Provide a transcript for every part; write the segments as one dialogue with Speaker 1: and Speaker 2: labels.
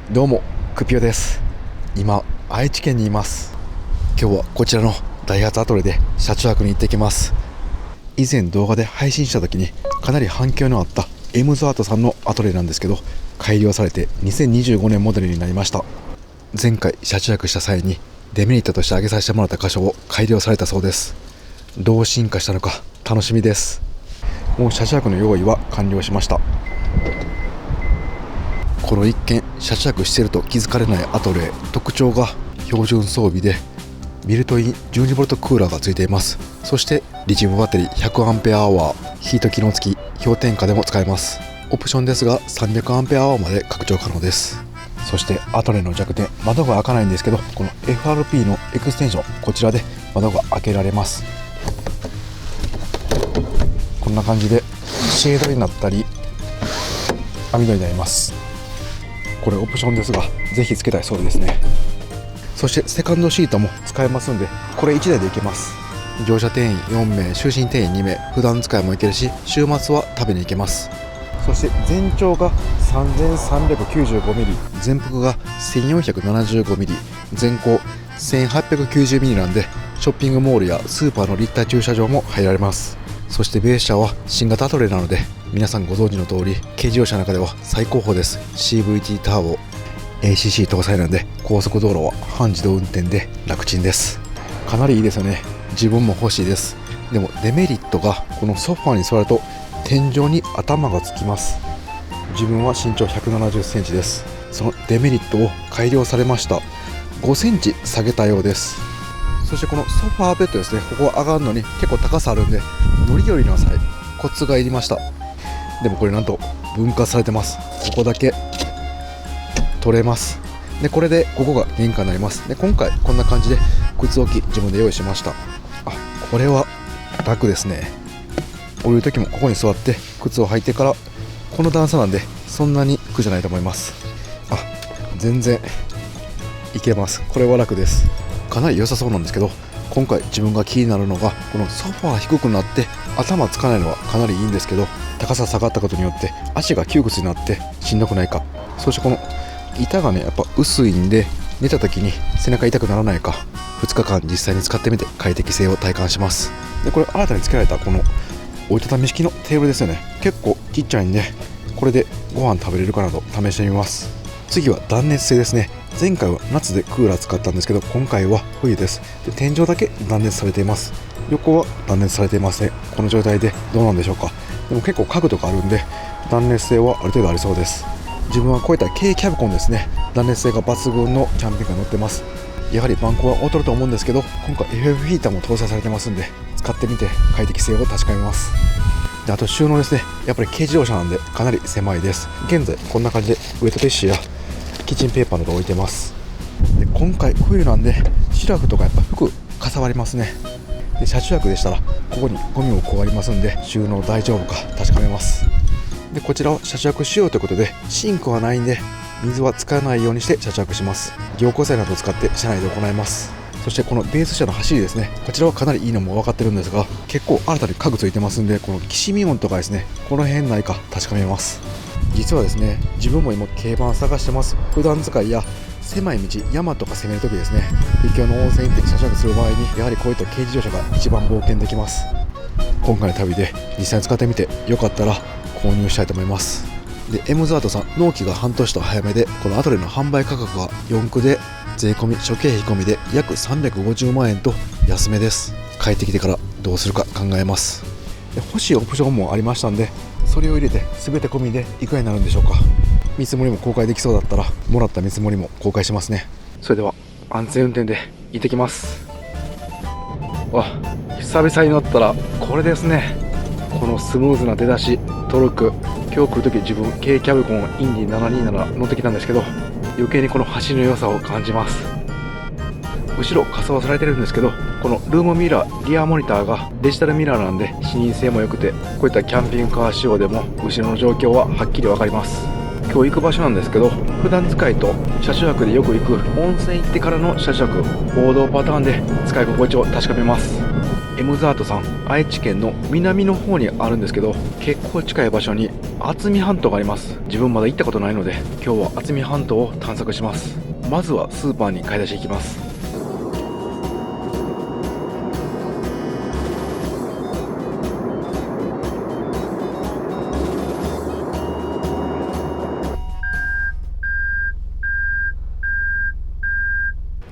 Speaker 1: どうも、クピオです。今、愛知県にいます。今日はこちらのダイハツアトレで車中泊に行ってきます。以前動画で配信した時にかなり反響のあったエムズアートさんのアトレなんですけど、改良されて2025年モデルになりました。前回車中泊した際にデメリットとして挙げさせてもらった箇所を改良されたそうです。どう進化したのか楽しみです。もう車中泊の用意は完了しました。この一見車中泊していると気づかれないアトレ、特徴が標準装備でビルトイン 12V クーラーがついています。そしてリチウムバッテリー 100Ah、ヒート機能付き、氷点下でも使えます。オプションですが 300Ah まで拡張可能です。そしてアトレの弱点、窓が開かないんですけど、この FRP のエクステンション、こちらで窓が開けられます。こんな感じでシェードになったり網戸になります。これオプションですが、ぜひつけたい装備ですね。そしてセカンドシートも使えますんで、これ1台でいけます。乗車定員4名、就寝定員2名、普段使いもいけるし、週末は食べに行けます。そして全長が 3395mm、全幅が 1475mm、全高 1890mm なんで、ショッピングモールやスーパーの立体駐車場も入られます。そしてベース車は新型アトレなので、皆さんご存知の通り軽自動車の中では最高峰です。 CVT ターボ ACC 搭載なんで、高速道路は半自動運転で楽ちんです。かなりいいですよね。自分も欲しいです。でもデメリットが、このソファーに座ると天井に頭がつきます。自分は身長170センチです。そのデメリットを改良されました。5センチ下げたようです。そしてこのソファーベッドですね、ここ上がるのに結構高さあるんで、乗り降りの際コツがいりました。でもこれなんと分割されてます。ここだけ取れます。でこれでここが玄関になります。で今回こんな感じで靴置き自分で用意しました。これは楽ですね。降りる時もここに座って靴を履いてから、この段差なんでそんなに苦じゃないと思います。全然いけます。これは楽です。かなり良さそうなんですけど、今回自分が気になるのが、このソファー低くなって頭つかないのはかなりいいんですけど、高さ下がったことによって足が窮屈になってしんどくないか、そしてこの板がねやっぱ薄いんで、寝た時に背中痛くならないか、2日間実際に使ってみて快適性を体感します。でこれ新たに付けられたこの折りたたみ式のテーブルですよね。結構ちっちゃいんで、これでご飯食べれるかなと試してみます。次は断熱性ですね。前回は夏でクーラー使ったんですけど、今回は冬です。で天井だけ断熱されています。横は断熱されていません。この状態でどうなんでしょうか。でも結構角度があるんで断熱性はある程度ありそうです。自分はこういった軽キャブコンですね、断熱性が抜群のキャンピングカーに乗ってます。やはりバンコは劣ると思うんですけど、今回 FF ヒーターも搭載されてますんで、使ってみて快適性を確かめます。であと収納ですね。やっぱり軽自動車なんでかなり狭いです。現在こんな感じでウェットティッシュやキッチンペーパーなど置いてます。で今回冬なんでシラフとかやっぱ服かさばりますね。で車中泊でしたらここにゴミもこうありますんで、収納大丈夫か確かめます。でこちらは車中泊仕様ということで、シンクはないんで水は使わないようにして車中泊します。凝固剤などを使って車内で行います。そしてこのベース車の走りですね、こちらはかなりいいのも分かってるんですが、結構新たに家具ついてますんで、このきしみ音とかですね、この辺ないか確かめます。実はですね、自分も今軽バン探してます。普段使いや狭い道、山とか攻めるときですね、秘境の温泉行って車中泊する場合に、やはりこういった軽自動車が一番冒険できます。今回の旅で実際に使ってみてよかったら購入したいと思います。でエムズアートさん、納期が半年と早めで、このアトレの販売価格は4区で税込み諸経費込みで約350万円と安めです。帰ってきてからどうするか考えます。で欲しいオプションもありましたんで、それを入れて全て込みでいくらになるんでしょうか。見積もりも公開できそうだったら、もらった見積もりも公開しますね。それでは安全運転で行ってきます。久々に乗ったらこれですね。このスムーズな出だし、トルク。今日来るとき自分軽キャブコンインディ727乗ってきたんですけど、余計にこの走りの良さを感じます。後ろ仮装されてるんですけど、このルームミラー、リアモニターがデジタルミラーなんで視認性も良くて、こういったキャンピングカー仕様でも後ろの状況ははっきり分かります。今日行く場所なんですけど、普段使いと車中泊でよく行く温泉行ってからの車中泊、王道パターンで使い心地を確かめます。エムズアートさん、愛知県の南の方にあるんですけど、結構近い場所に渥美半島があります。自分まだ行ったことないので、今日は渥美半島を探索します。まずはスーパーに買い出し行きます。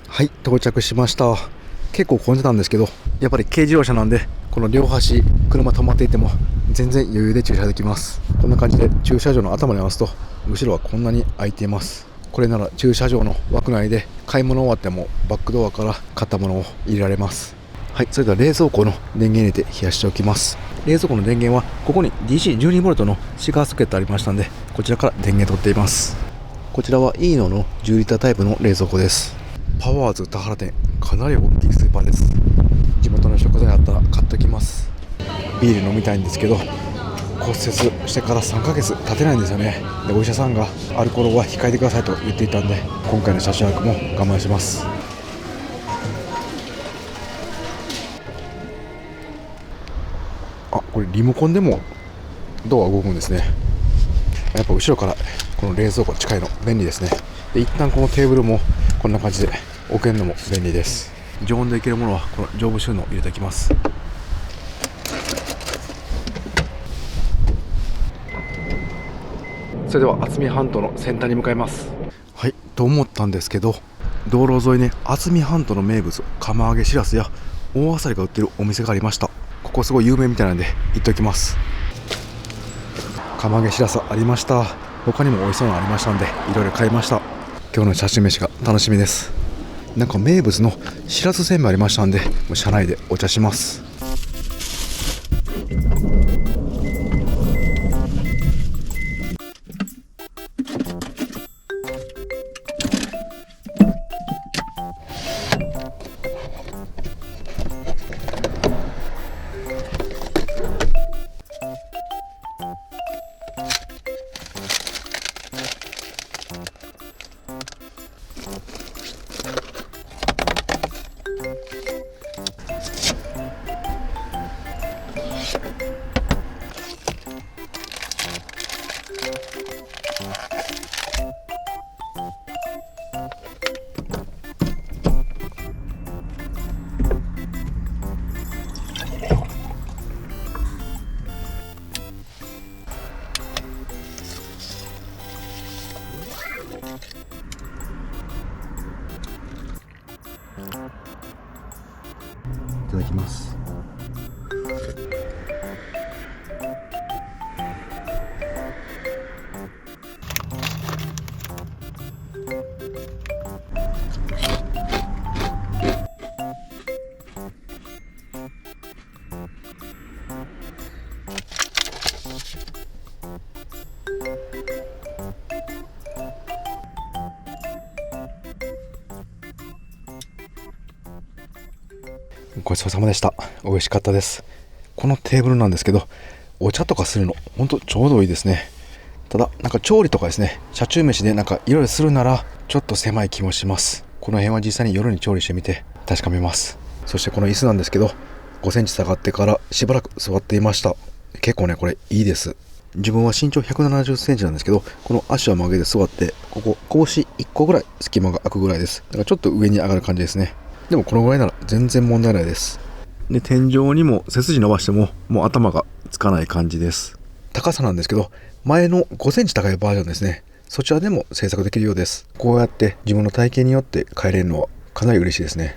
Speaker 1: はい、到着しました。結構混んでたんですけど、やっぱり軽自動車なんで、この両端車止まっていても全然余裕で駐車できます。こんな感じで駐車場の頭に合わすと後ろはこんなに空いています。これなら駐車場の枠内で買い物終わってもバックドアから買ったものを入れられます。はい、それでは冷蔵庫の電源入れて冷やしておきます。冷蔵庫の電源はここに DC12V のシガーソケットありましたんで、こちらから電源取っています。こちらは イーノの10リッタータイプの冷蔵庫です。パワーズ田原店、かなり大きいスーパーです。地元の食材あったら買っておきます。ビール飲みたいんですけど、骨折してから3ヶ月経てないんですよね。で、お医者さんがアルコールは控えてくださいと言っていたんで、今回の車種泊も我慢します。あ、これリモコンでもドア動くんですね。やっぱ後ろからこの冷蔵庫近いの便利ですね。で、一旦このテーブルもこんな感じで置けるのも便利です。常温でいけるものはこの丈夫収納を入れておきます。それでは渥美半島の先端に向かいます。はい、と思ったんですけど、道路沿いに渥美半島の名物釜揚げしらすや大あさりが売ってるお店がありました。ここすごい有名みたいなんで行っておきます。釜揚げしらすありました。他にも美味しそうなのありましたんで、いろいろ買いました。今日の写真飯が楽しみです。なんか名物のしらすせんべいありましたんで、もう車内でお茶します。いただきます。ごちそうさまでした。美味しかったです。このテーブルなんですけど、お茶とかするのほんとちょうどいいですね。ただなんか調理とかですね、車中飯でなんかいろいろするならちょっと狭い気もします。この辺は実際に夜に調理してみて確かめます。そしてこの椅子なんですけど、5センチ下がってからしばらく座っていました。結構ねこれいいです。自分は身長170センチなんですけど、この足を曲げて座ってここ拳1個ぐらい隙間が空くぐらいです。だからちょっと上に上がる感じですね。でもこのぐらいなら全然問題ないです。で、天井にも背筋伸ばしてももう頭がつかない感じです。高さなんですけど、前の5センチ高いバージョンですね、そちらでも製作できるようです。こうやって自分の体型によって変えれるのはかなり嬉しいですね。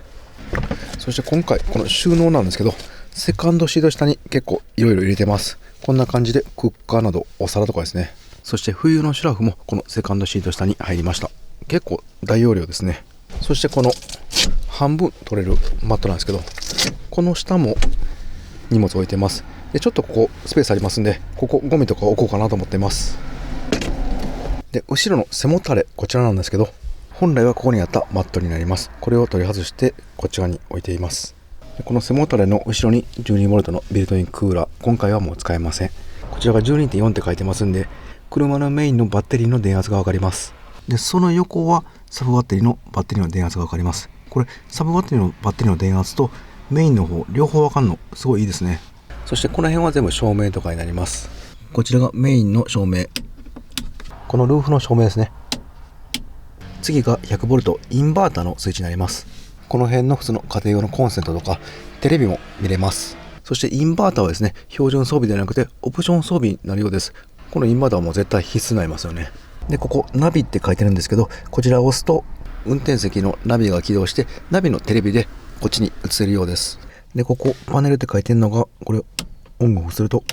Speaker 1: そして今回この収納なんですけど、セカンドシート下に結構いろいろ入れてます。こんな感じでクッカーなどお皿とかですね。そして冬のシュラフもこのセカンドシート下に入りました。結構大容量ですね。そしてこの半分取れるマットなんですけど、この下も荷物置いてます。で、ちょっとここスペースありますんで、ここゴミとか置こうかなと思ってます。で、後ろの背もたれこちらなんですけど、本来はここにあったマットになります。これを取り外してこちらに置いています。で、この背もたれの後ろに 12V のビルトインクーラー、今回はもう使えません。こちらが 12.4 って書いてますんで、車のメインのバッテリーの電圧がわかります。で、その横はサブバッテリーのバッテリーの電圧がわかります。これサブバッテリーのバッテリーの電圧とメインの方両方わかるのすごいいいですね。そしてこの辺は全部照明とかになります。こちらがメインの照明。このルーフの照明ですね。次が 100V インバーターのスイッチになります。この辺の普通の家庭用のコンセントとかテレビも見れます。そしてインバーターはですね、標準装備ではなくてオプション装備になるようです。このインバーターはもう絶対必須になりますよね。で、ここナビって書いてるんですけど、こちらを押すと運転席のナビが起動して、ナビのテレビでこっちに映せるようです。で、ここパネルって書いてるのが、これをオンオフすると、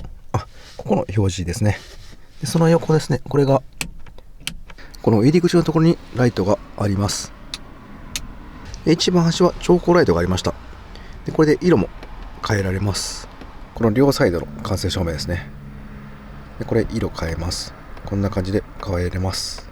Speaker 1: ここの表示ですね。で、その横ですね、これがこの入り口のところにライトがあります。で、一番端は調光ライトがありました。で、これで色も変えられます。この両サイドの完成照明ですね。で、これ色変えます。こんな感じで変えれます。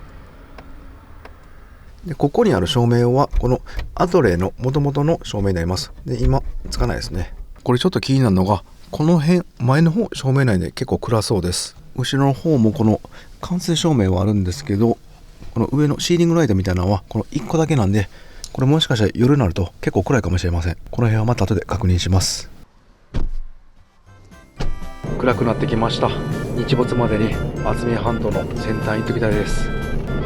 Speaker 1: で、ここにある照明はこのアトレイの元々の照明になります。で、今つかないですね。これちょっと気になるのが、この辺前の方照明内で結構暗そうです。後ろの方もこの完成照明はあるんですけど、この上のシーリングライトみたいなのはこの1個だけなんで、これもしかしたら夜になると結構暗いかもしれません。この辺はまた後で確認します。暗くなってきました。日没までに渥美半島の先端行ってきたいです。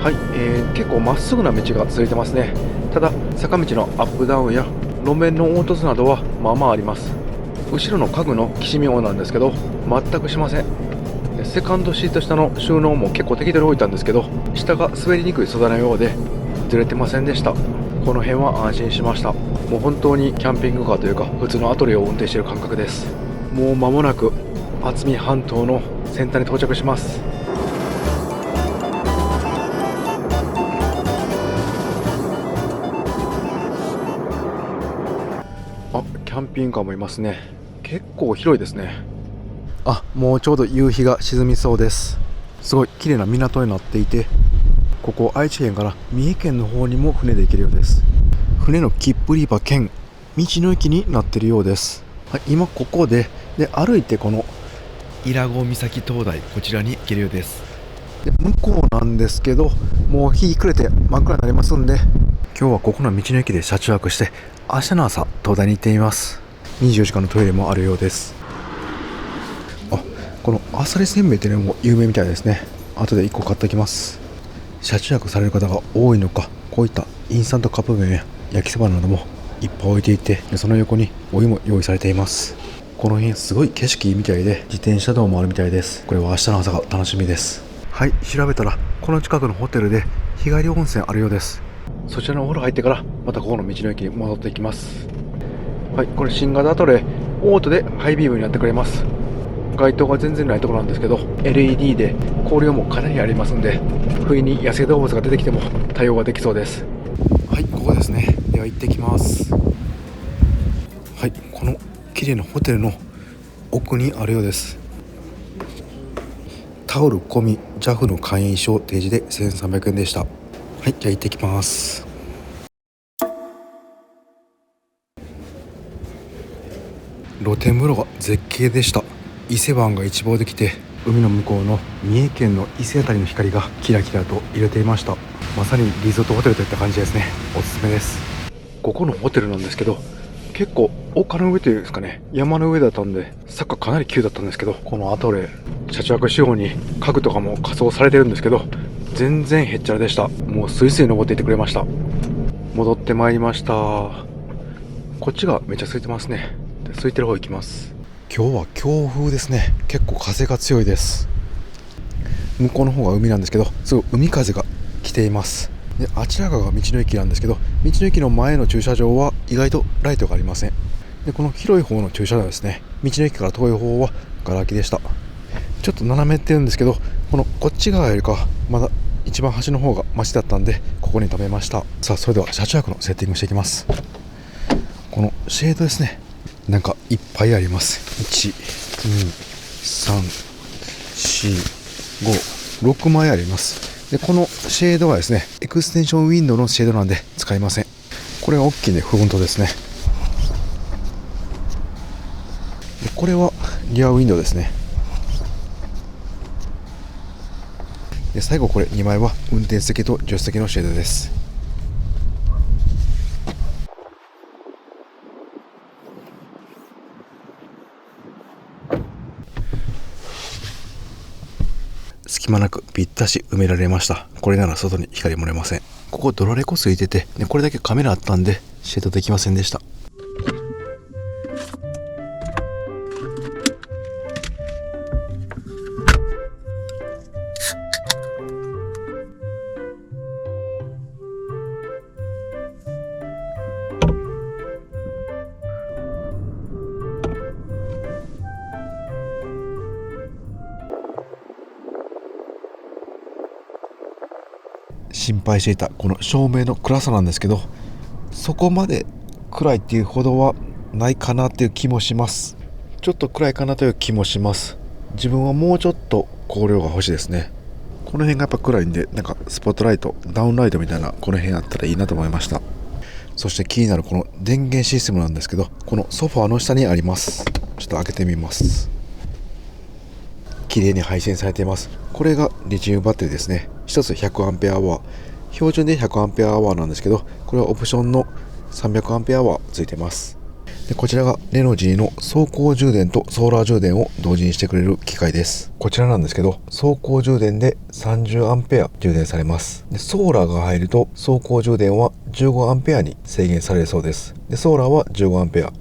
Speaker 1: はい、結構まっすぐな道が続いてますね。ただ坂道のアップダウンや路面の凹凸などはまあまああります。後ろの家具のきしみ音なんですけど、全くしません。セカンドシート下の収納も結構適当に置いたんですけど、下が滑りにくい素材のようでずれてませんでした。この辺は安心しました。もう本当にキャンピングカーというか普通のアトリエを運転している感覚です。もう間もなく渥美半島の先端に到着します。キャンピングカーもいますね。結構広いですね。もうちょうど夕日が沈みそうです。すごい綺麗な港になっていて、ここ愛知県から三重県の方にも船で行けるようです。船の切符売り場兼道の駅になっているようです。今ここで歩いてこの伊良湖岬灯台、こちらに行けるようです。で、向こうなんですけど、もう日暮れて真っ暗になりますんで、今日はここの道の駅で車中泊して、明日の朝灯台に行ってみます。24時間のトイレもあるようです。このあさりせんべいっていうのも有名みたいですね。後で1個買ってきます。車中泊される方が多いのか、こういったインスタントカップ麺や焼きそばなどもいっぱい置いていて、その横にお湯も用意されています。この辺すごい景色いいみたいで、自転車道もあるみたいです。これは明日の朝が楽しみです。調べたらこの近くのホテルで日帰り温泉あるようです。そちらのお風呂入ってからまたここの道の駅に戻っていきます。これ新型アトレイオートでハイビームになってくれます。街灯が全然ないところなんですけど、 LED で光量もかなりありますんで、不意に野生動物が出てきても対応ができそうです。ここですね。では行ってきます。この綺麗なホテルの奥にあるようです。タオル込み JAF の会員証提示で1300円でした。じゃあ行ってきます。露天風呂が絶景でした。伊勢湾が一望できて、海の向こうの三重県の伊勢あたりの光がキラキラと揺れていました。まさにリゾートホテルといった感じですね。おすすめです。ここのホテルなんですけど、結構丘の上というんですかね、山の上だったんで坂かなり急だったんですけど、このアトレイ車中泊仕様に家具とかも仮装されてるんですけど、全然へっちゃらでした。もうスイスイ登っていってくれました。戻ってまいりました。こっちがめっちゃ空いてますね。で、空いてる方行きます。今日は強風ですね。結構風が強いです。向こうの方が海なんですけど、すごい海風が来ています。で、あちら側が道の駅なんですけど、道の駅の前の駐車場は意外とライトがありません。で、この広い方の駐車場ですね、道の駅から遠い方はガラ空きでした。ちょっと斜めってるんですけど、こっち側よりかまだ一番端の方がマシだったんで、ここに止めました。さあ、それでは車中泊のセッティングしていきます。このシェードですね、なんかいっぱいあります。1、2、3、4、5、6枚あります。で、このシェードはですね、エクステンションウィンドウのシェードなんで使いません。これは大きいんでフロントですね。で、これはリアウィンドウですね。で、最後これ2枚は運転席と助手席のシェードです。隙間なくぴったし埋められました。これなら外に光漏れません。ここドラレコついてて、これだけカメラあったんでシェードできませんでした。心配していたこの照明の暗さなんですけど、そこまで暗いっていうほどはないかなっていう気もします。ちょっと暗いかなという気もします。自分はもうちょっと光量が欲しいですね。この辺がやっぱ暗いんで、スポットライト、ダウンライトみたいなこの辺あったらいいなと思いました。そして気になるこの電源システムなんですけど、このソファーの下にあります。ちょっと開けてみます。綺麗に配線されています。これがリチウムバッテリーですね。1つ 100Ah、 標準で 100Ah なんですけど、これはオプションの 300Ah ついてます。でこちらがレノジーの走行充電とソーラー充電を同時にしてくれる機械です。こちらなんですけど、走行充電で 30A 充電されます。でソーラーが入ると走行充電は 15A に制限されるそうです。でソーラーは 15A。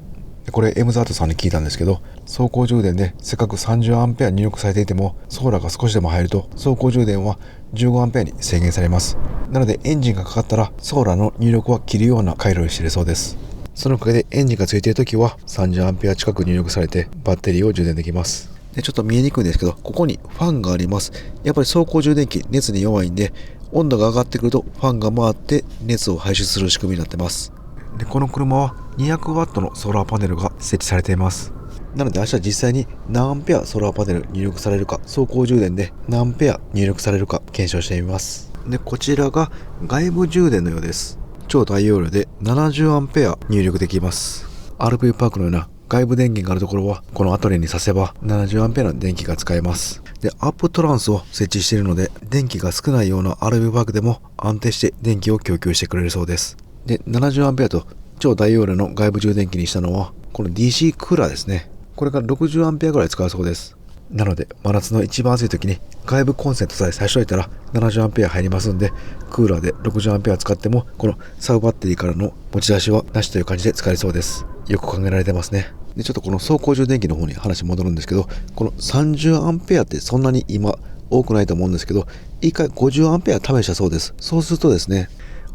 Speaker 1: これ M ザートさんに聞いたんですけど、走行充電でせっかく 30A 入力されていても、ソーラーが少しでも入ると走行充電は 15A に制限されます。なのでエンジンがかかったらソーラーの入力は切るような回路にしているそうです。そのおかげでエンジンがついているときは 30A 近く入力されてバッテリーを充電できます。でちょっと見えにくいんですけど、ここにファンがあります。やっぱり走行充電器熱に弱いんで、温度が上がってくるとファンが回って熱を排出する仕組みになってます。でこの車は 200W のソーラーパネルが設置されています。なので明日実際に何アンペアソーラーパネル入力されるか、走行充電で何アンペア入力されるか検証してみます。でこちらが外部充電のようです。超大容量で70アンペア入力できます。 RV パークのような外部電源があるところはこのアトリエに挿せば70アンペアの電気が使えます。でアップトランスを設置しているので、電気が少ないような RV パークでも安定して電気を供給してくれるそうです。で 70A と超大容量の外部充電器にしたのはこの DC クーラーですね。これが 60A ぐらい使うそうです。なので真夏の一番暑い時に外部コンセントさえ差しといたら 70A 入りますんで、クーラーで 60A 使ってもこのサブバッテリーからの持ち出しはなしという感じで使えそうです。よく考えられてますね。でちょっとこの走行充電器の方に話戻るんですけど、この 30A ってそんなに今多くないと思うんですけど、一回 50A 試したそうです。そうするとですね、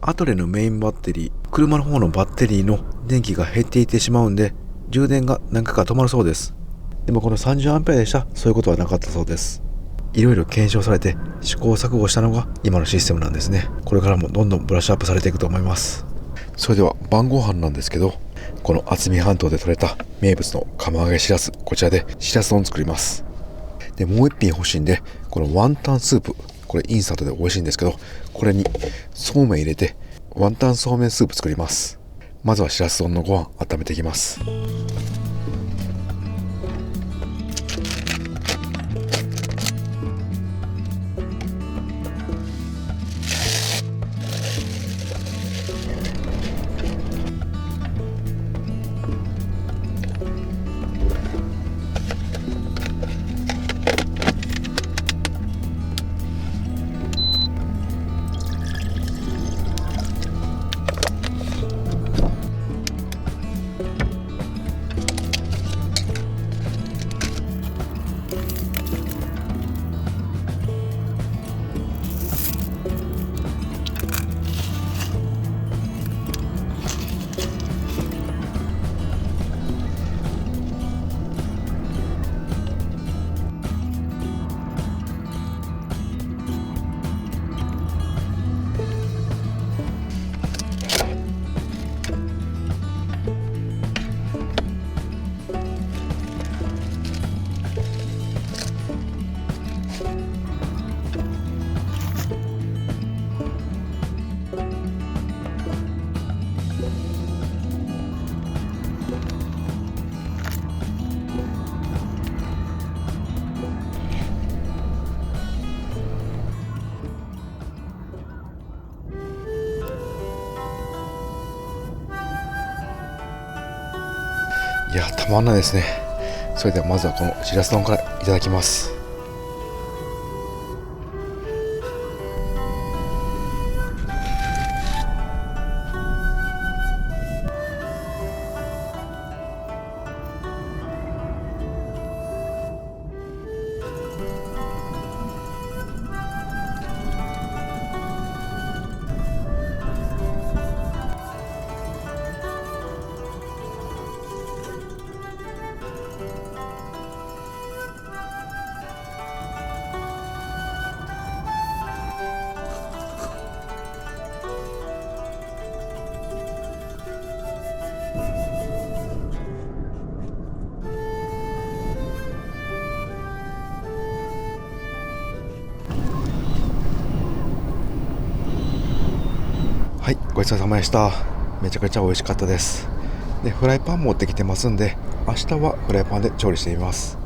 Speaker 1: アトレのメインバッテリー、車の方のバッテリーの電気が減っていってしまうんで、充電が何回か止まるそうです。でもこの 30A でしたらそういうことはなかったそうです。いろいろ検証されて試行錯誤したのが今のシステムなんですね。これからもどんどんブラッシュアップされていくと思います。それでは晩ご飯なんですけど、この渥美半島で採れた名物の釜揚げしらす、こちらでしらす丼作ります。でもう一品欲しいんで、このワンタンスープ、これインスタントで美味しいんですけど、これにそうめん入れてワンタンそうめんスープ作ります。まずはしらす丼のご飯温めていきます。いやたまんないですね。それではまずはこのしらす丼からいただきます。はい、ごちそうさまでした。めちゃくちゃ美味しかったです。でフライパン持ってきてますんで、明日はフライパンで調理してみます。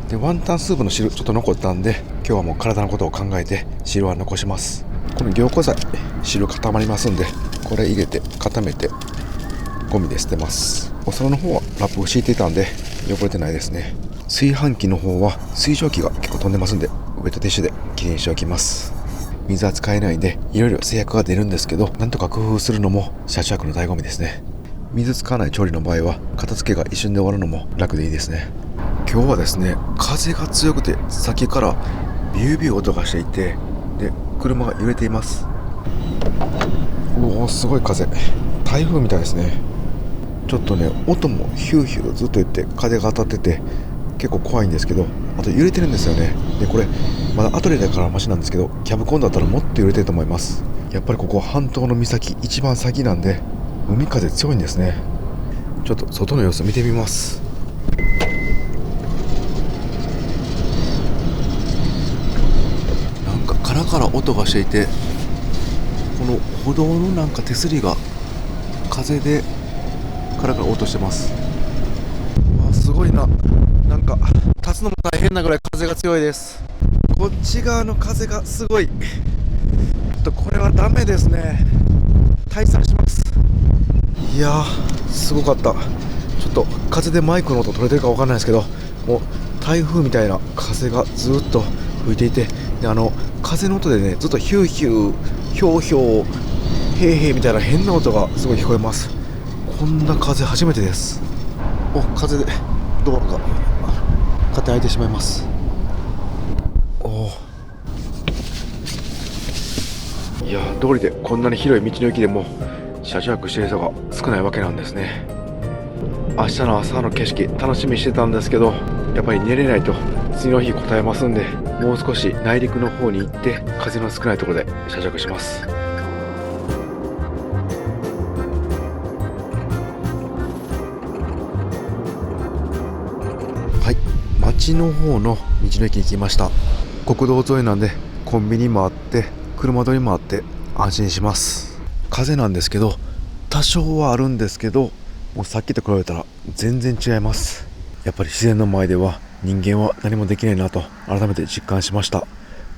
Speaker 1: でワンタンスープの汁ちょっと残ったんで、今日はもう体のことを考えて汁は残します。この凝固剤汁固まりますんで、これ入れて固めてゴミで捨てます。お皿の方はラップを敷いていたんで汚れてないですね。炊飯器の方は水蒸気が結構飛んでますんで、ウェットティッシュできれいにしておきます。水は使えないんでいろいろ制約が出るんですけど、なんとか工夫するのも車中泊の醍醐味ですね。水使わない調理の場合は片付けが一瞬で終わるのも楽でいいですね。今日はですね、風が強くて先からビュービュー音がしていて、で車が揺れています。おお、すごい風、台風みたいですね。ちょっとね、音もヒューヒューとずっと言って風が当たってて結構怖いんですけど、あと揺れてるんですよね。でこれまだ後でだからマシなんですけど、キャブコンだったらもっと揺れてると思います。やっぱりここ半島の岬一番先なんで海風強いんですね。ちょっと外の様子見てみます。なんかカラカラ音がしていて、この歩道のなんか手すりが風でカラカラ音してます。すごいな。なんか立つのも大変なぐらい風が強いです。こっち側の風がすごい。これはダメですね。退散します。いやー、すごかった。ちょっと風でマイクの音取れてるか分かんないですけど、もう台風みたいな風がずっと吹いていて、で風の音でね、ずっとヒューヒューヒョーヒョーヘーヘーみたいな変な音がすごい聞こえます。こんな風初めてです。風で道路が勝手に開いてしまいます。いや、通りでこんなに広い道の駅でも車中泊している人が少ないわけなんですね。明日の朝の景色楽しみにしてたんですけど、やっぱり寝れないと次の日答えますんで、もう少し内陸の方に行って風の少ないところで車中泊します。はい、町の方の道の駅に来ました。国道沿いなんでコンビニもあって車通りもあって安心します。風なんですけど多少はあるんですけど、もうさっきと比べたら全然違います。やっぱり自然の前では人間は何もできないなと改めて実感しました。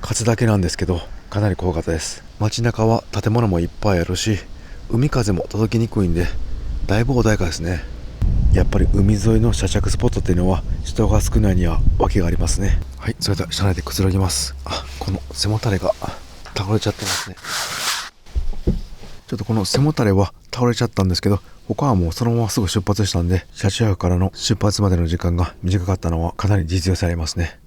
Speaker 1: 風だけなんですけどかなり怖かったです。街中は建物もいっぱいあるし、海風も届きにくいんでだいぶ穏やかですね。やっぱり海沿いの車着スポットっていうのは人が少ないには訳がありますね。はい、それでは車内でくつろぎます。この背もたれが倒れちゃってますね。ちょっとこの背もたれは倒れちゃったんですけど、他はもうそのまますぐ出発したんで、車中泊からの出発までの時間が短かったのはかなり実用性ありますね。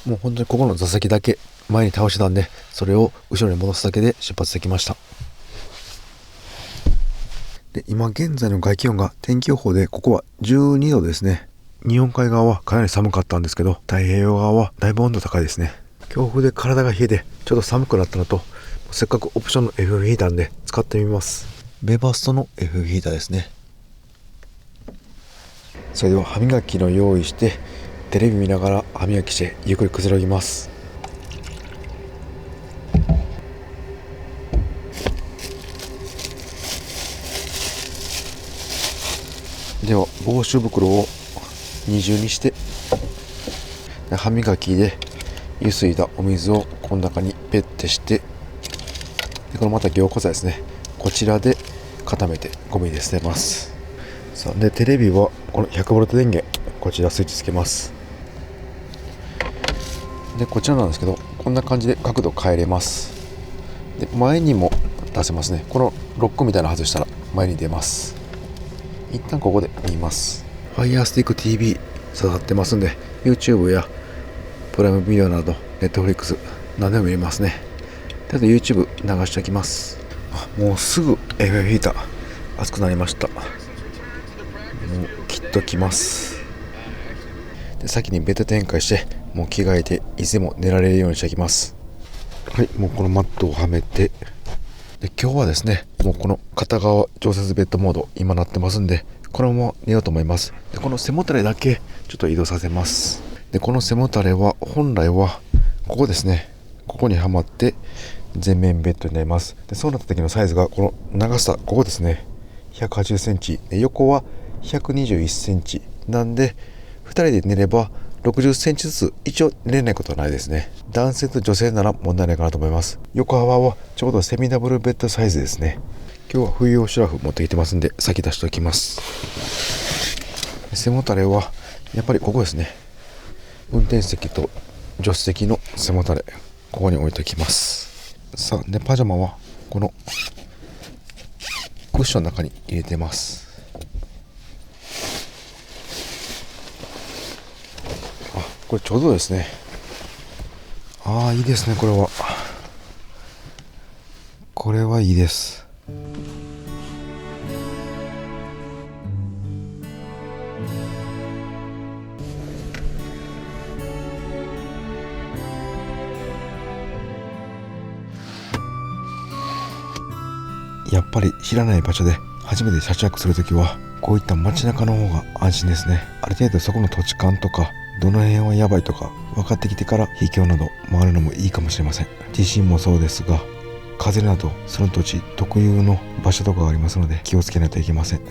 Speaker 1: もう本当にここの座席だけ前に倒してたんで、それを後ろに戻すだけで出発できました。で今現在の外気温が天気予報でここは12度ですね。日本海側はかなり寒かったんですけど、太平洋側はだいぶ温度高いですね。強風で体が冷えてちょっと寒くなったのと、せっかくオプションの FF ヒーターなんで使ってみます。ベバストの FF ヒーターですね。それでは歯磨きの用意してテレビ見ながら歯磨きしてゆっくりくつろぎます。では防臭袋を二重にして、歯磨きでゆすいだお水をこの中にペッてして、でこのまた凝固剤ですね、こちらで固めてゴミで捨てます。さあでテレビはこの 100V 電源、こちらスイッチつけます。でこちらなんですけど、こんな感じで角度変えれます。で前にも出せますね。このロックみたいなの外したら前に出ます。一旦ここで見ます。 Fire Stick TV 刺さってますんで、 YouTube やプライムビデオなど Netflix 何でも見れますね。とりあえず YouTube 流しておきます。もうすぐ FF ヒーター熱くなりました。もうきっときます。で先にベッド展開してもう着替えていつでも寝られるようにしておきます。はい、もうこのマットをはめて、で今日はですね、もうこの片側常設ベッドモード今なってますんで、このまま寝ようと思います。でこの背もたれだけちょっと移動させます。でこの背もたれは本来はここですね、ここにはまって全面ベッドになります。でそうなった時のサイズがこの長さ、ここですね、180センチ、横は121センチなんで、2人で寝れば60センチずつ一応寝れないことはないですね。男性と女性なら問題ないかなと思います。横幅はちょうどセミダブルベッドサイズですね。今日は冬用シュラフ持ってきてますんで先出しておきます。背もたれはやっぱりここですね。運転席と助手席の背もたれ、ここに置いておきます。さあ、でパジャマはこのクッションの中に入れてます。これちょうどですね。いいですね。これはいいです。やっぱり知らない場所で初めて車中泊するときはこういった街中の方が安心ですね。ある程度そこの土地勘とかどの辺はやばいとか分かってきてから秘境など回るのもいいかもしれません。地震もそうですが、風などその土地特有の場所とかがありますので気をつけないといけません。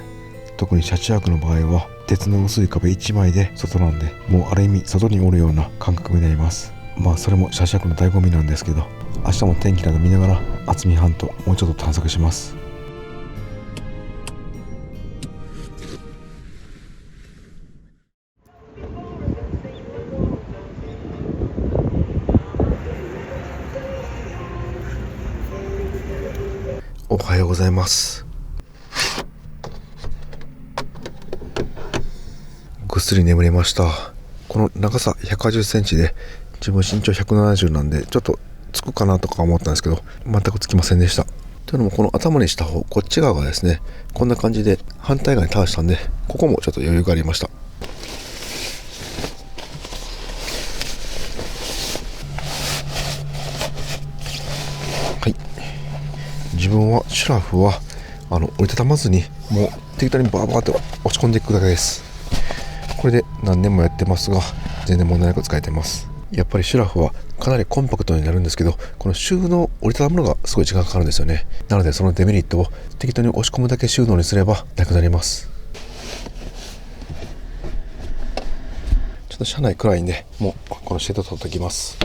Speaker 1: 特に車中泊の場合は鉄の薄い壁1枚で外なんで、もうある意味外におるような感覚になります。それも車中泊の醍醐味なんですけど、明日も天気など見ながら渥美半島もうちょっと探索します。おはようございます。ぐっすり眠れました。この長さ180センチで自分身長170なんでちょっとつくかなとか思ったんですけど、全くつきませんでした。というのもこの頭にした方、こっち側がですね、こんな感じで反対側に倒したんで、ここもちょっと余裕がありました。はい、自分はシュラフは折りたたまずにもう適当にバーバーと押し込んでいくだけです。これで何年もやってますが全然問題なく使えてます。やっぱりシュラフはかなりコンパクトになるんですけど、この収納、折りたたむのがすごい時間かかるんですよね。なのでそのデメリットを適当に押し込むだけ収納にすればなくなります。ちょっと車内暗いんでもうこのシート取っておきます。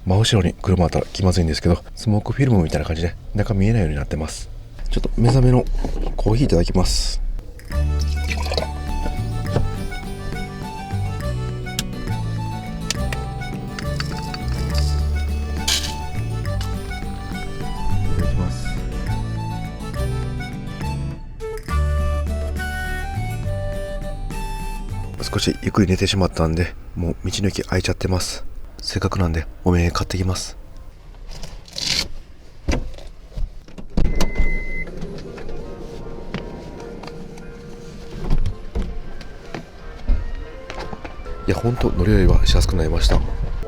Speaker 1: 真後ろに車あったら気まずいんですけど、スモークフィルムみたいな感じで中見えないようになってます。ちょっと目覚めのコーヒーいただきます。少しゆっくり寝てしまったんで、もう道の駅開いちゃってます。せっかくなんでお土産買ってきます。いや、ほんと乗り降りはしやすくなりました。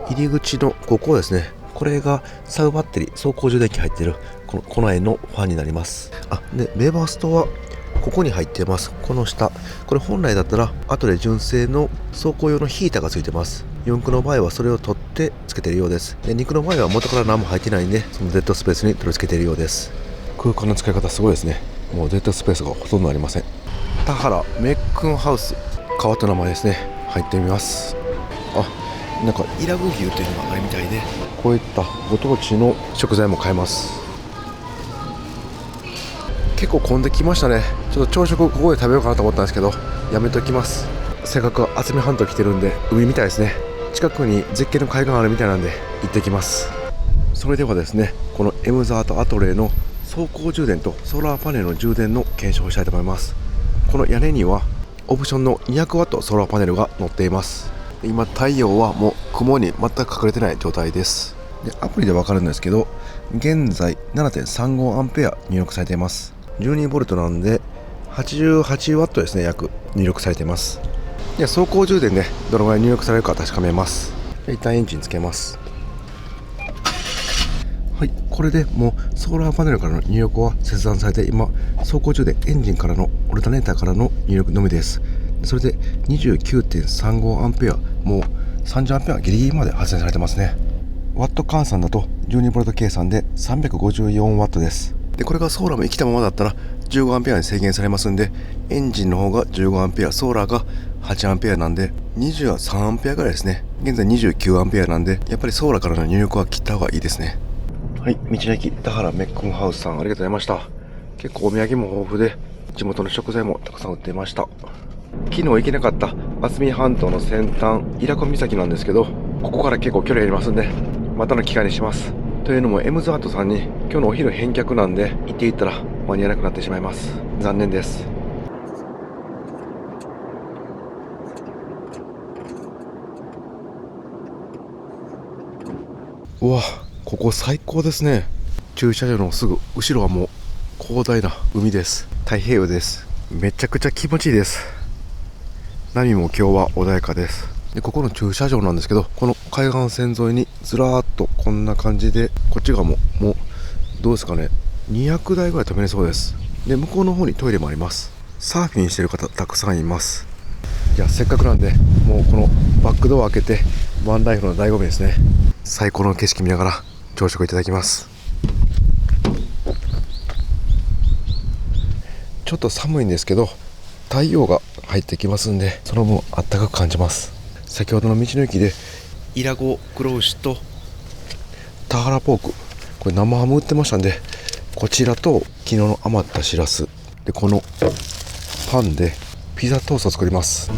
Speaker 1: 入り口のここですね、これがサウバッテリ走行充電器入ってるこの絵のファンになります。でベーバーストはここに入ってます。この下、これ本来だったら後で純正の走行用のヒーターがついてます。四駆の場合はそれを取ってつけてるようです。で二駆の場合は元から何も入ってないんで、そのデッドスペースに取り付けてるようです。空間の使い方すごいですね。もうデッドスペースがほとんどありません。田原メックンハウス、変わった名前ですね。入ってみます。なんか伊良部牛というのがあるみたいで、こういったご当地の食材も買えます。結構混んできましたね。ちょっと朝食ここで食べようかなと思ったんですけどやめときます。せっかく渥美半島来てるんで海みたいですね。近くに絶景の海岸あるみたいなんで行ってきます。それではですね、このエムザートアトレーの走行充電とソーラーパネルの充電の検証をしたいと思います。この屋根にはオプションの 200W ソーラーパネルが載っています。今太陽はもう雲に全く隠れてない状態です。でアプリで分かるんですけど、現在 7.35A 入力されています。 12V なんで 88W ですね、約入力されています。で走行充電でどのぐらい入力されるか確かめます。で一旦エンジンつけます。はい、これでもうソーラーパネルからの入力は切断されて、今走行中でエンジンからのオルタネーターからの入力のみです。それで 29.35A、 もう 30A ギリギリまで発電されてますね。ワット換算だと 12V 計算で 354W です。でこれがソーラーも生きたままだったら 15A に制限されますんで、エンジンの方が 15A、 ソーラーが 8A なんで 23A ぐらいですね。現在 29A なんで、やっぱりソーラーからの入力は切った方がいいですね。はい、道の駅田原メッコンハウスさん、ありがとうございました。結構お土産も豊富で、地元の食材もたくさん売っていました。昨日行けなかった渥美半島の先端、伊良湖岬なんですけど、ここから結構距離ありますんで、またの機会にします。というのもエムズアートさんに今日のお昼返却なんで、行っていったら間に合わなくなってしまいます。残念です。うわ、ここ最高ですね。駐車場のすぐ後ろはもう広大な海です。太平洋です。めちゃくちゃ気持ちいいです。波も今日は穏やかです。でここの駐車場なんですけど、この海岸線沿いにずらーっとこんな感じで、こっち側ももうどうですかね、200台ぐらい止めれそうです。で向こうの方にトイレもあります。サーフィンしてる方たくさんいます。じゃあせっかくなんで、もうこのバックドアを開けてワンライフの醍醐味ですね。最高の景色見ながら朝食いただきます。ちょっと寒いんですけど、太陽が入ってきますんで、その分あったかく感じます。先ほどの道の駅でイラゴ黒牛と田原ポーク、これ生ハム売ってましたんで、こちらと昨日の余ったしらすで、このパンでピザトーストを作ります。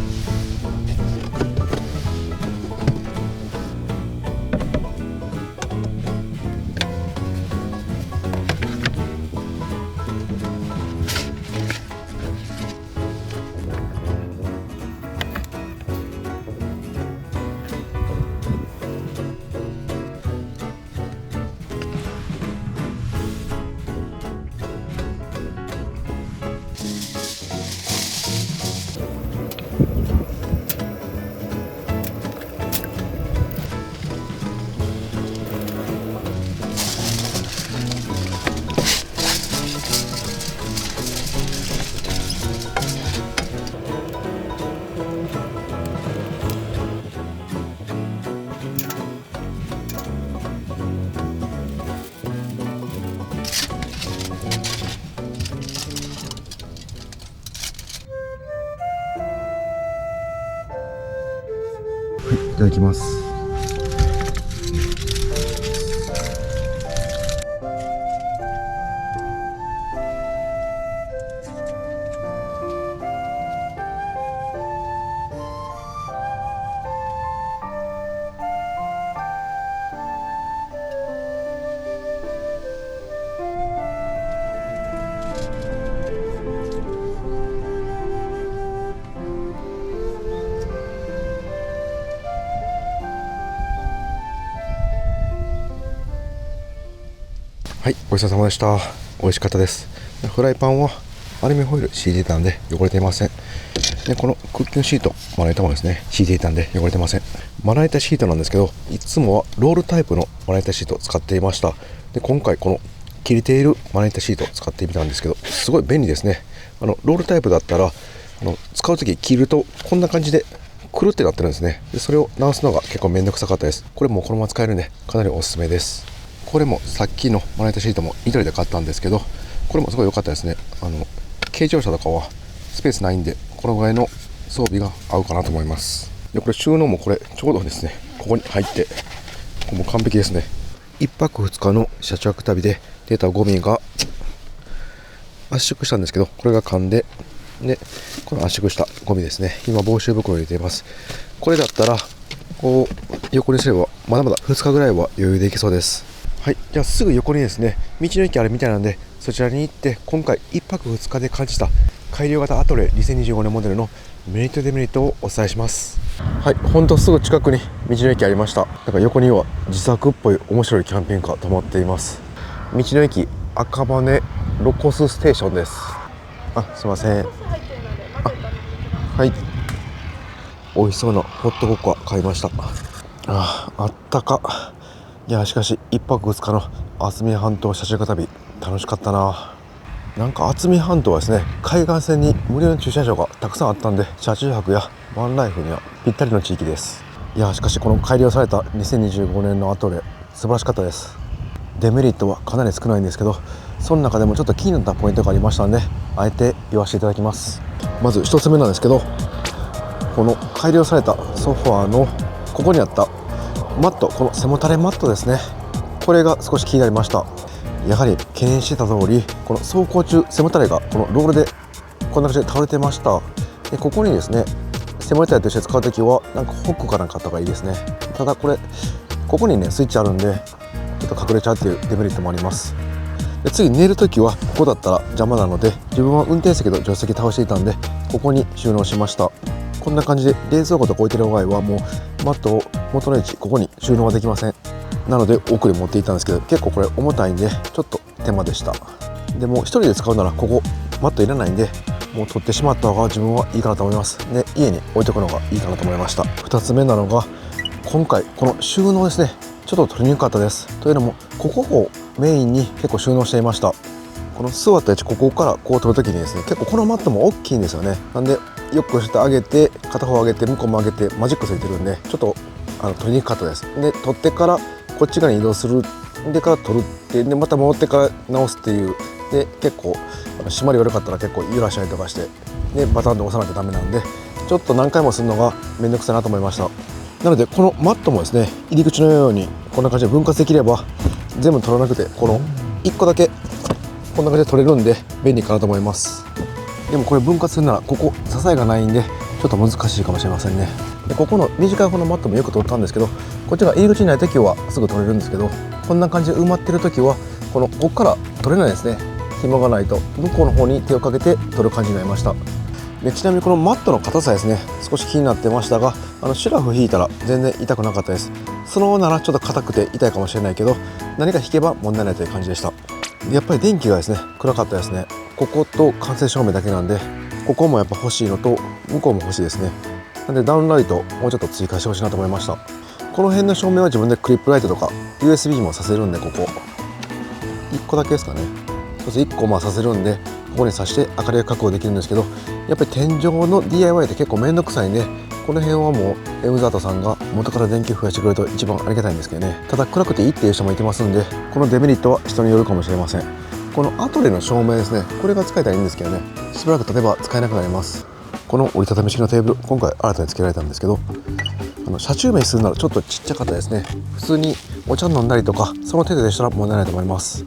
Speaker 1: いただきます。はい、ごちそうさまでした。美味しかったです。フライパンはアルミホイル敷いていたんで汚れていません。でこのクッキングシート、まな板もですね敷いていたんで汚れてません。まな板シートなんですけど、いつもはロールタイプのまな板シートを使っていました。で今回この切れているまな板シートを使ってみたんですけど、すごい便利ですね。ロールタイプだったら使う時切るとこんな感じでくるってなってるんですね。でそれを直すのが結構めんどくさかったです。これもこのまま使えるんでかなりおすすめです。これもさっきのまな板シートもニトリで買ったんですけど、これもすごい良かったですね。軽乗車とかはスペースないんで、このぐらいの装備が合うかなと思います。でこれ収納もこれちょうどですね、ここに入ってもう完璧ですね。1泊2日の車中旅で出たゴミが圧縮したんですけど、これが缶で、この圧縮したゴミですね、今防臭袋に入れています。これだったらこう横にすればまだまだ2日ぐらいは余裕でいけそうです。はい、じゃあすぐ横にですね道の駅あるみたいなんで、そちらに行って今回1泊2日で感じた改良型アトレ2025年モデルのメリットデメリットをお伝えします。はい、ほんとすぐ近くに道の駅ありました。なんか横には自作っぽい面白いキャンピングカー止まっています。道の駅赤羽ロコスステーションです。すいません。はい、美味しそうなホットココア買いました。あったか。いやしかし1泊2日の渥美半島車中旅楽しかったな。なんか渥美半島はですね、海岸線に無料の駐車場がたくさんあったんで、車中泊やワンライフにはぴったりの地域です。いやしかしこの改良された2025年のアトレ素晴らしかったです。デメリットはかなり少ないんですけど、その中でもちょっと気になったポイントがありましたので、あえて言わせていただきます。まず1つ目なんですけど、この改良されたソファーのここにあったマット、この背もたれマットですね、これが少し気になりました。やはり懸念してた通り、この走行中背もたれがこのロールでこんな感じで倒れてました。でここにですね、背もたれとして使うときはなんかホックかなんかあった方がいいですね。ただここにねスイッチあるんでちょっと隠れちゃうっていうデメリットもあります。で次寝るときはここだったら邪魔なので、自分は運転席と助手席倒していたんでここに収納しました。こんな感じで冷蔵庫とか置いてる場合はもうマットを元の位置ここに収納はできません。なので奥で持っていったんですけど、結構これ重たいんでちょっと手間でした。でも1人で使うならここマットいらないんで、もう取ってしまった方が自分はいいかなと思います。で家に置いておくのがいいかなと思いました。2つ目なのが今回この収納ですね、ちょっと取りにくかったです。というのもここをメインに結構収納していました。この座った位置ここからこう取るときにですね、結構このマットも大きいんですよね。なんでよくして上げて片方上げて向こうも上げてマジックついてるんで、ちょっと取りにくかったです。で取ってからこっち側に移動する、でから取るってでまた戻ってから直すっていう、で結構締まり悪かったら結構揺らしたりとかして、でバタンで押さなきゃダメなんで、ちょっと何回もするのがめんどくさいなと思いました。なのでこのマットもですね、入り口のようにこんな感じで分割できれば全部取らなくて、この1個だけこんな感じで取れるんで便利かなと思います。でもこれ分割するならここ支えがないんでちょっと難しいかもしれませんね。でここの短い方のマットもよく取ったんですけど、こっちが入り口にない時はすぐ取れるんですけど、こんな感じで埋まってる時はここから取れないですね。紐がないと向こうの方に手をかけて取る感じになりました。でちなみにこのマットの硬さですね、少し気になってましたが、シュラフ引いたら全然痛くなかったです。そのままならちょっと硬くて痛いかもしれないけど、何か引けば問題ないという感じでした。でやっぱり電気がですね暗かったですね。ここと間接照明だけなんで、ここもやっぱ欲しいのと向こうも欲しいですね。なんでダウンライトもうちょっと追加してほしいなと思いました。この辺の照明は自分でクリップライトとか USB もさせるんで、ここ1個だけですかね、そして1個させるんでここに挿して明かりが確保できるんですけど、やっぱり天井の DIY って結構めんどくさいんで、この辺はもうエムザートさんが元から電球増やしてくれると一番ありがたいんですけどね。ただ暗くていいっていう人もいてますんで、このデメリットは人によるかもしれません。このアトレの照明ですね、これが使えたらいいんですけどね、しばらく経てば使えなくなります。この折りたたみ式のテーブル、今回新たに付けられたんですけど、車中飯するならちょっとちっちゃかったですね。普通にお茶飲んだりとかその程度でしたら問題ないと思います。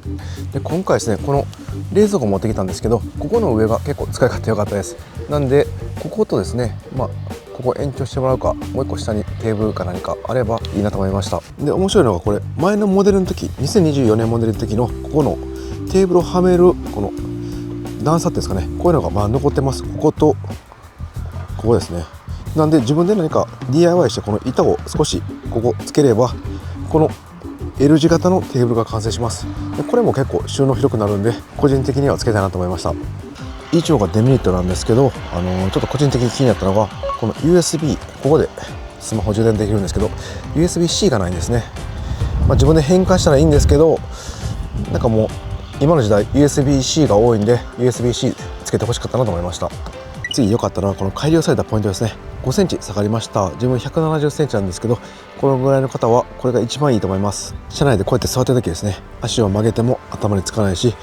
Speaker 1: で今回ですね、この冷蔵庫持ってきたんですけど、ここの上が結構使い勝手良かったです。なんでこことですね、ここ延長してもらうか、もう一個下にテーブルか何かあればいいなと思いました。で面白いのがこれ、前のモデルの時2024年モデルの時のここのテーブルをはめるこの段差っていうんですかね、こういうのが残ってます。こことここですね。なんで自分で何か DIY してこの板を少しここつければ、この L 字型のテーブルが完成します。でこれも結構収納広くなるんで、個人的にはつけたいなと思いました。以上がデメリットなんですけど、ちょっと個人的に気になったのがこの USB、 ここでスマホ充電できるんですけど USB-C がないんですね。自分で変換したらいいんですけど、なんかもう今の時代 USB-C が多いんで USB-C つけてほしかったなと思いました。次良かったのはこの改良されたポイントですね。5センチ下がりました。自分170センチなんですけど、このぐらいの方はこれが一番いいと思います。車内でこうやって座ってる時ですね、足を曲げても頭につかないし、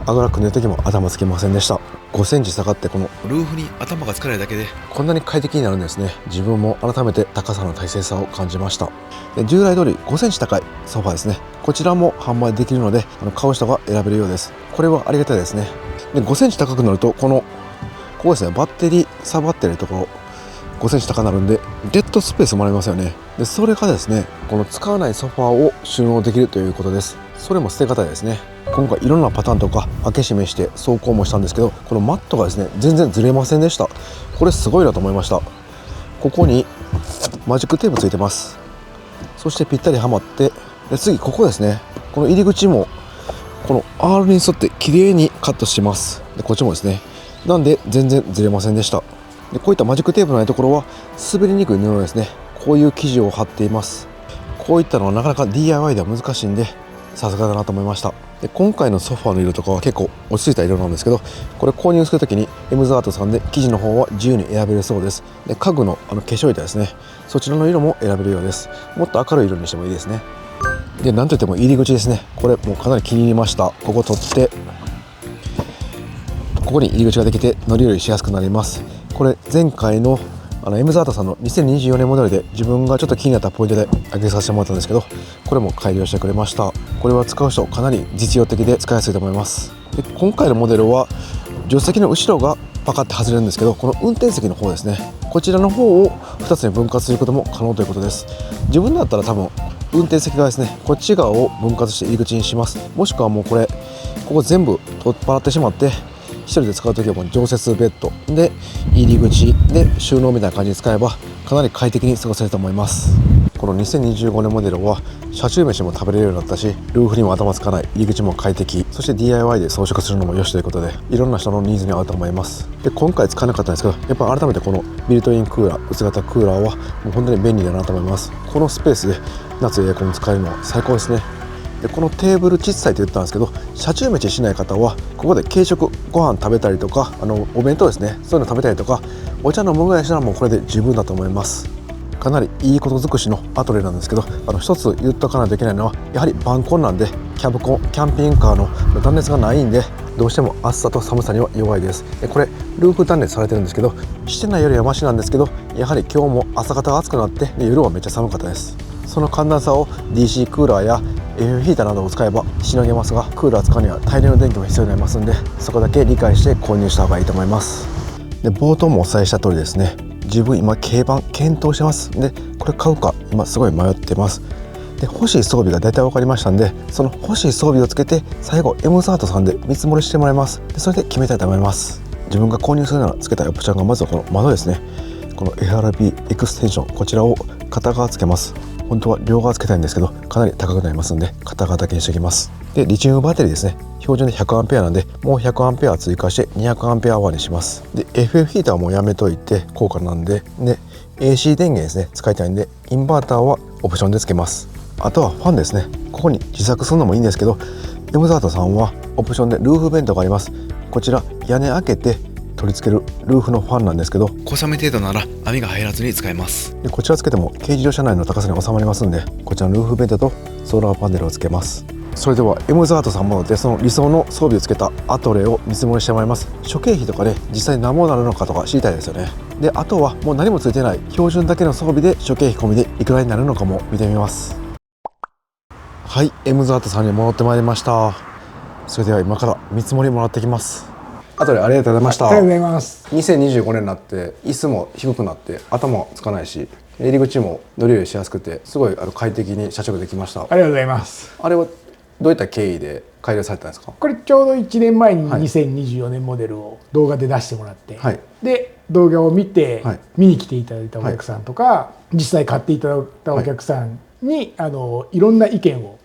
Speaker 1: あぐら組んでる時も頭つけませんでした。5センチ下がってこのルーフに頭がつかないだけでこんなに快適になるんですね。自分も改めて高さの大切さを感じました。で従来通り5センチ高いソファーですね、こちらも販売できるので買う人が選べるようです。これはありがたいですね。で5センチ高くなるとここですね、バッテリーサブバッテリーのところ5センチ高くなるんでデッドスペースもらえますよね。でそれがですね、この使わないソファーを収納できるということです。それも捨て方ですね。今回いろんなパターンとか開け閉めして走行もしたんですけど、このマットがですね全然ずれませんでした。これすごいなと思いました。ここにマジックテープついてます。そしてぴったりはまって、で次ここですね、この入り口もこの R に沿って綺麗にカットしてます。でこっちもですね、なんで全然ずれませんでした。でこういったマジックテープのないところは滑りにくい布ですね、こういう生地を貼っています。こういったのはなかなか DIY では難しいんでさすがだなと思いました。で今回のソファーの色とかは結構落ち着いた色なんですけど、これ購入するときにエムズアートさんで生地の方は自由に選べるそうです。で家具の化粧板ですね、そちらの色も選べるようです。もっと明るい色にしてもいいですね。で、なんといっても入り口ですね。これもうかなり気に入りました。ここ取って、ここに入り口ができて乗り降りしやすくなります。これ前回のエムザートさんの2024年モデルで自分がちょっと気になったポイントで上げさせてもらったんですけど、これも改良してくれました。これは使う人かなり実用的で使いやすいと思います。で、今回のモデルは助手席の後ろがパカッて外れるんですけど、この運転席の方ですね、こちらの方を2つに分割することも可能ということです。自分だったら多分運転席側ですね、こっち側を分割して入り口にします。もしくはもうここ全部取っ払ってしまって、1人で使うときはもう常設ベッドで入り口で収納みたいな感じで使えばかなり快適に過ごせると思います。この2025年モデルは車中飯も食べれるようになったし、ルーフにも頭つかない、入り口も快適、そして DIY で装飾するのも良しということで、いろんな人のニーズに合うと思います。で、今回使わなかったんですけど、やっぱり改めてこのビルトインクーラー、薄型クーラーはもう本当に便利だなと思います。このスペースで夏エアコン使えるのは最高ですね。で、このテーブル小さいと言ったんですけど、車中飯しない方はここで軽食ご飯食べたりとか、お弁当ですね、そういうの食べたりとかお茶飲むぐらいしたらもうこれで十分だと思います。かなりいいこと尽くしのアトレなんですけど、一つ言っとかないといけないのは、やはり晩婚なんでキャンピングカーの断熱がないんで、どうしても暑さと寒さには弱いです。で、これルーフ断熱されてるんですけど、してないよりはマシなんですけど、やはり今日も朝方が暑くなって、で夜はめっちゃ寒かったです。その寒暖差を DC クーラーやエアヒーターなどを使えばしのげますが、クーラー使うには大量の電気も必要になりますんで、そこだけ理解して購入した方がいいと思います。で、冒頭もお伝えした通りですね、自分今軽バン検討してます。で、これ買うか今すごい迷ってます。で、欲しい装備が大体分かりましたんで、その欲しい装備をつけて最後エムザートさんで見積もりしてもらいます。で、それで決めたいと思います。自分が購入するならつけたいオプションがまずはこの窓ですね。この FRP エクステンション、こちらを片側つけます。本当は両側つけたいんですけど、かなり高くなりますので片側だけにしておきます。で、リチウムバッテリーですね、標準で 100A なんで、もう 100A 追加して 200A にします。で、 FF ヒーターはもうやめといて高価なんで、AC 電源ですね、使いたいんでインバーターはオプションでつけます。あとはファンですね、ここに自作するのもいいんですけど、エムザートさんはオプションでルーフベントがあります。こちら屋根開けて取り付けるルーフのファンなんですけど、小雨程度なら網が入らずに使えます。で、こちらつけても軽自動車内の高さに収まりますんで、こちらのルーフベントとソーラーパネルをつけます。それではエムザートさんものでその理想の装備をつけたアトレを見積もりしてもらいます。諸経費とかで実際何もなるのかとか知りたいですよね。で、あとはもう何もついてない標準だけの装備で諸経費込みでいくらになるのかも見てみます。はい、エムザートさんに戻ってまいりました。それでは今から見積もりもらってきます。あとでありがとうございました。
Speaker 2: ありがとうございます。
Speaker 1: 2025年になって椅子も低くなって頭もつかないし、入り口も乗り降りしやすくて、すごい快適に車着できました。
Speaker 2: ありがとうございます。
Speaker 1: あれはどういった経緯で改良されたんですか？
Speaker 2: これちょうど1年前に2024年モデルを動画で出してもらって、はい、で動画を見て、はい、見に来ていただいたお客さんとか、はい、実際買っていただいたお客さんに、はい、いろんな意見を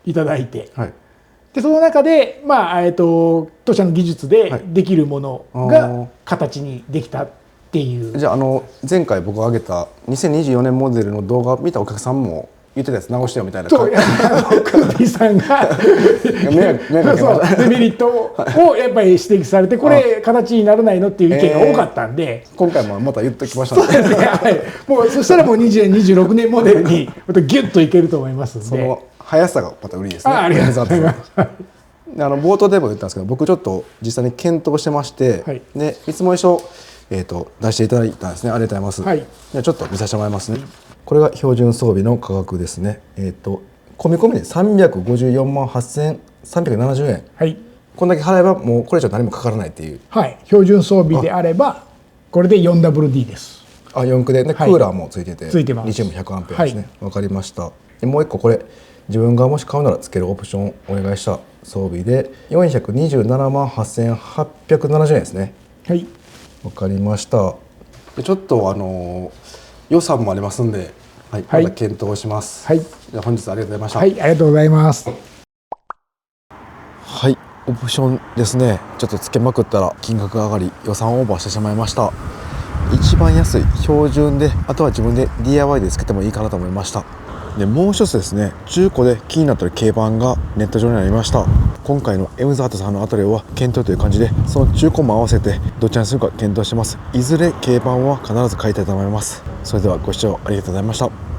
Speaker 2: いただいて、はい、でその中で、当社の技術でできるものが形にできたっていう、
Speaker 1: じゃあ、前回僕が上げた2024年モデルの動画を見たお客さんも言ってたやつ直してよみたいな。
Speaker 2: そう、クーディさんがデメリットをやっぱり指摘されて、これ形にならないのっていう意見が多かったんで、
Speaker 1: 今回もまた言っときました
Speaker 2: ね。そうですね、はい、もうそしたらもう26年モデルにまたギュッといけると思いますんで、
Speaker 1: その速さがまた売りですね。
Speaker 2: ありがとうございます。
Speaker 1: 冒頭でも言ったんですけど、僕ちょっと実際に検討してまして、はい、で見積書出していただいたんですね。ありがとうございます。はい、じゃあちょっと見させてもらいますね。これが標準装備の価格ですね。込み込みで354万8370円。はい。こんだけ払えばもうこれ以上何もかからないっていう。はい。標準装備であればこれで 4WD です。あ、4駆でね、クーラーもついてて、ついてます。リチウム 100A ですね。わかりました。でもう一個これ自分がもし買うならつけるオプションお願いした装備で427万8870円ですね。はい。わかりました。でちょっと予算もありますんで、はい、また検討します。はい。じゃあ本日ありがとうございました。はい、ありがとうございます。はい、オプションですね。ちょっとつけまくったら金額が上がり予算オーバーしてしまいました。一番安い標準で、あとは自分で DIY でつけてもいいかなと思いました。でもう一つですね、中古で気になっている軽バンがネット上にありました。今回のエムザートさんのアトリエは検討という感じで、その中古も合わせてどちらにするか検討してます。いずれ軽バンは必ず買いたいと思います。それではご視聴ありがとうございました。